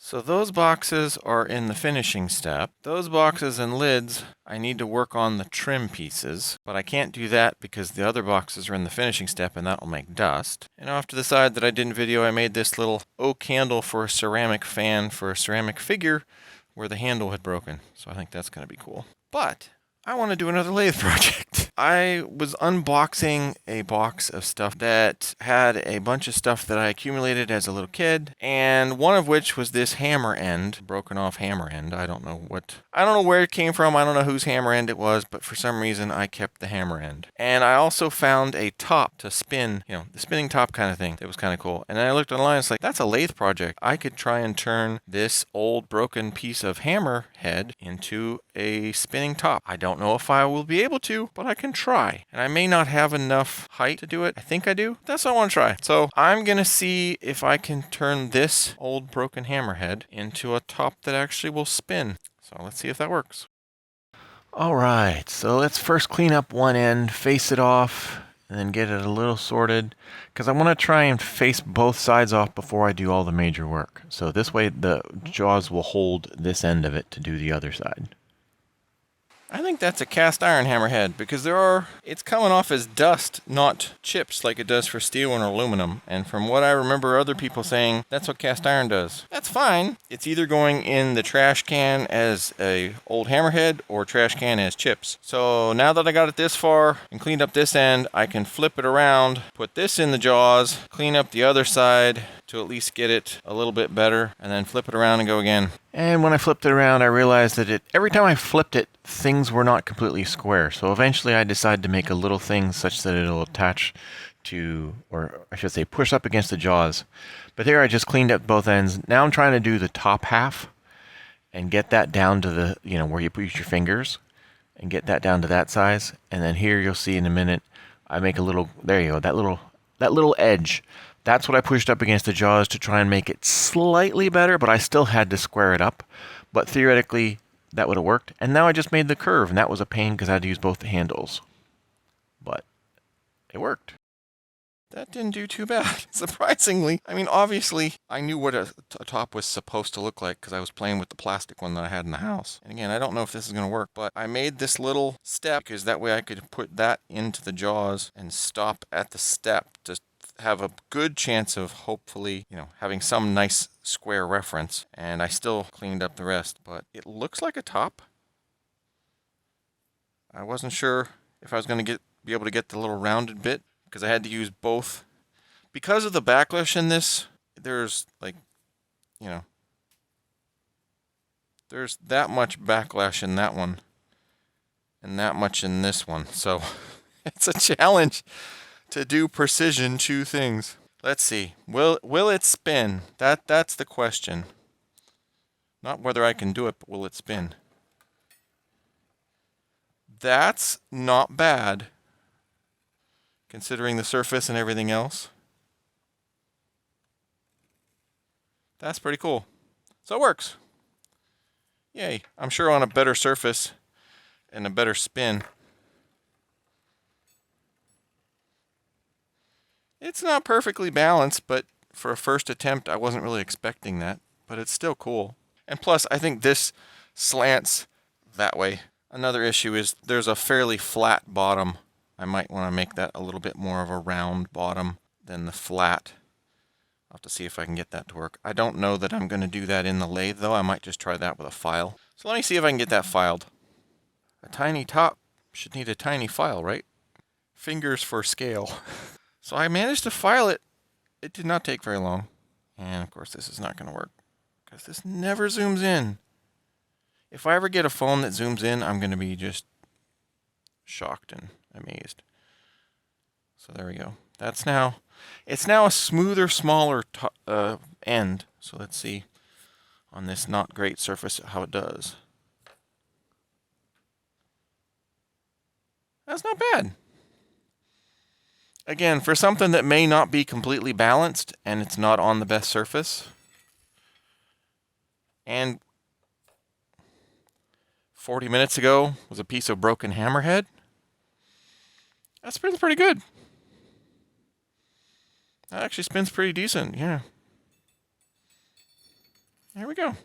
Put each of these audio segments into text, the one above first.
So those boxes are in the finishing step. Those boxes and lids, I need to work on the trim pieces, but I can't do that because the other boxes are in the finishing step and that will make dust. And off to the side that I didn't video, I made this little oak handle for a ceramic fan for a ceramic figure where the handle had broken. So I think that's going to be cool. But I want to do another lathe project. I was unboxing a box of stuff that had a bunch of stuff that I accumulated as a little kid, and one of which was this hammer end, broken off hammer end. I don't know where it came from. I don't know whose hammer end it was, but for some reason I kept the hammer end. And I also found a top to spin, the spinning top kind of thing. It was kind of cool. And then I looked online, it's like, that's a lathe project. I could try and turn this old broken piece of hammer head into a spinning top. I don't know if I will be able to, but I can try. And I may not have enough height to do it. I think I do. That's what I want to try. So I'm going to see if I can turn this old broken hammerhead into a top that actually will spin. So let's see if that works. All right, so let's first clean up one end, face it off, and then get it a little sorted, because I want to try and face both sides off before I do all the major work. So this way the jaws will hold this end of it to do the other side. I think that's a cast iron hammerhead because it's coming off as dust, not chips like it does for steel and aluminum. And from what I remember other people saying, that's what cast iron does. That's fine. It's either going in the trash can as a old hammerhead or trash can as chips. So now that I got it this far and cleaned up this end, I can flip it around, put this in the jaws, clean up the other side to at least get it a little bit better, and then flip it around and go again. And when I flipped it around, I realized that every time I flipped it, things were not completely square. So eventually I decided to make a little thing such that it'll attach to, or I should say push up against the jaws. But here I just cleaned up both ends. Now I'm trying to do the top half and get that down to the, where you put your fingers and get that down to that size. And then here you'll see in a minute, I make a little, there you go, that little edge. That's what I pushed up against the jaws to try and make it slightly better, but I still had to square it up. But theoretically, that would have worked. And now I just made the curve, and that was a pain because I had to use both the handles. But it worked. That didn't do too bad, surprisingly. I mean, obviously, I knew what a top was supposed to look like because I was playing with the plastic one that I had in the house. And again, I don't know if this is going to work, but I made this little step because that way I could put that into the jaws and stop at the step to have a good chance of hopefully, having some nice square reference. And I still cleaned up the rest, but it looks like a top. I wasn't sure if I was going to be able to get the little rounded bit because I had to use both. Because of the backlash in this, there's there's that much backlash in that one and that much in this one. So it's a challenge to do precision two things. Let's see. Will it spin? That's the question. Not whether I can do it, but will it spin? That's not bad, considering the surface and everything else. That's pretty cool. So it works. Yay. I'm sure on a better surface and a better spin. It's not perfectly balanced, but for a first attempt, I wasn't really expecting that. But it's still cool. And plus, I think this slants that way. Another issue is there's a fairly flat bottom. I might want to make that a little bit more of a round bottom than the flat. I'll have to see if I can get that to work. I don't know that I'm going to do that in the lathe, though. I might just try that with a file. So let me see if I can get that filed. A tiny top should need a tiny file, right? Fingers for scale. So I managed to file it. It did not take very long. And of course this is not going to work because this never zooms in. If I ever get a phone that zooms in, I'm going to be just shocked and amazed. So there we go. It's now a smoother, smaller end. So let's see on this not great surface how it does. That's not bad. Again, for something that may not be completely balanced and it's not on the best surface. And 40 minutes ago was a piece of broken hammerhead. That's pretty good. That actually spins pretty decent, yeah. There we go.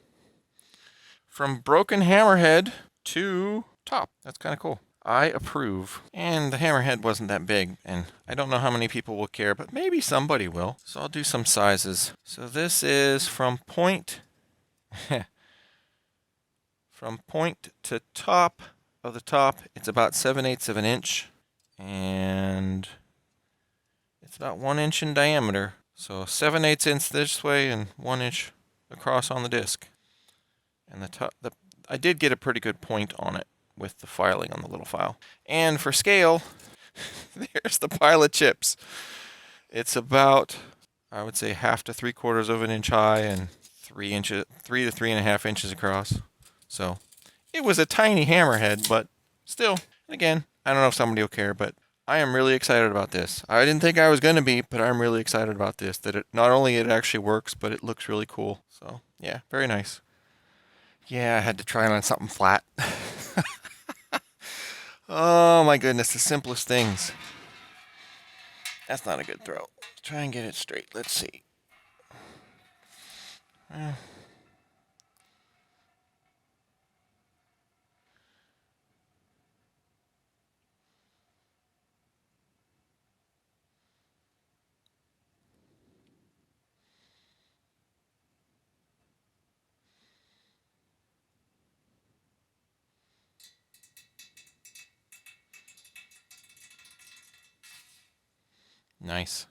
From broken hammerhead to top. That's kind of cool. I approve. And the hammerhead wasn't that big, and I don't know how many people will care, but maybe somebody will. So I'll do some sizes. So this is from point from point to top of the top. It's about 7/8 of an inch, and it's about 1 inch in diameter. So 7/8 inch this way and 1 inch across on the disc. And I did get a pretty good point on it with the filing on the little file. And for scale, there's the pile of chips. It's about, I would say, 1/2 to 3/4 of an inch high and 3 to 3.5 inches across. So it was a tiny hammerhead, but still, again, I don't know if somebody will care, but I am really excited about this. I didn't think I was going to be, but I'm really excited about this. That it not only it actually works, but it looks really cool. So yeah, very nice. Yeah, I had to try it on something flat. Oh my goodness, the simplest things. That's not a good throw. Try and get it straight. Let's see. Nice.